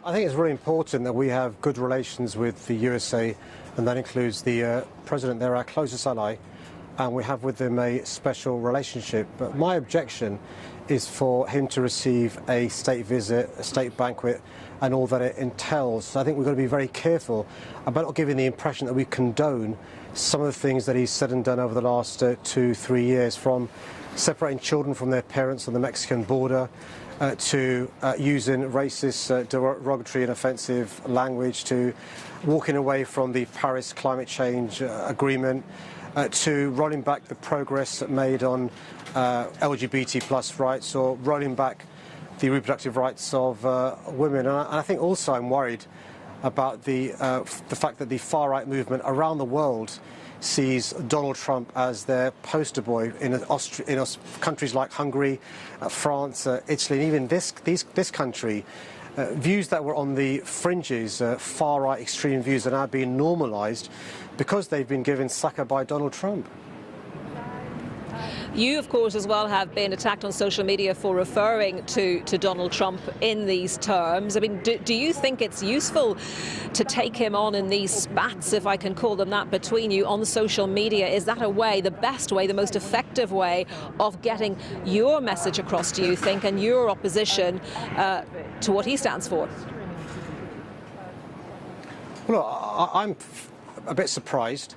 I think it's really important that we have good relations with the USA, and that includes the president. They're our closest ally, and we have with them a special relationship. But my objection is for him to receive a state visit, a state banquet, and all that it entails. So I think we've got to be very careful about not giving the impression that we condone some of the things that he's said and done over the last 2-3 years, from separating children from their parents on the Mexican border, to using racist, derogatory and offensive language, to walking away from the Paris climate change agreement, to rolling back the progress made on LGBT plus rights, or rolling back the reproductive rights of women. And I think also I'm worried about the fact that the far-right movement around the world sees Donald Trump as their poster boy in countries like Hungary, France, Italy, and even this country. Views that were on the fringes, far-right extreme views, are now being normalised because they've been given succor by Donald Trump. You, of course, as well have been attacked on social media for referring to Donald Trump in these terms. I mean, do you think it's useful to take him on in these spats, if I can call them that, between you on social media? Is that a way, the best way, the most effective way of getting your message across, do you think, and your opposition to what he stands for? Well, I'm a bit surprised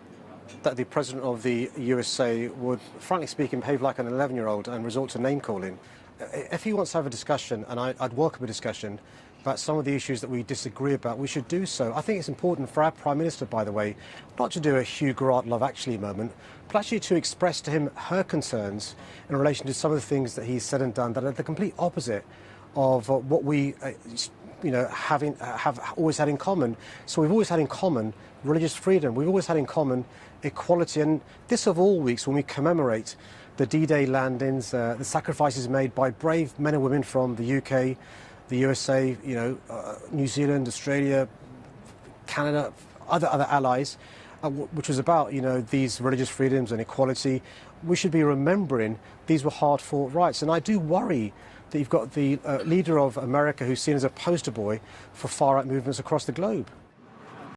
that the president of the USA would, frankly speaking, behave like an 11-year-old and resort to name-calling. If he wants to have a discussion, and I'd welcome a discussion about some of the issues that we disagree about, we should do so. I think it's important for our Prime Minister, by the way, not to do a Hugh Grant Love Actually moment, but actually to express to him her concerns in relation to some of the things that he's said and done that are the complete opposite of what we have always had in common. So we've always had in common religious freedom. We've always had in common equality. And this of all weeks, when we commemorate the D-Day landings, the sacrifices made by brave men and women from the UK, the USA, New Zealand, Australia, Canada, other allies, which was about, these religious freedoms and equality, we should be remembering these were hard-fought rights. And I do worry that you've got the leader of America who's seen as a poster boy for far-right movements across the globe.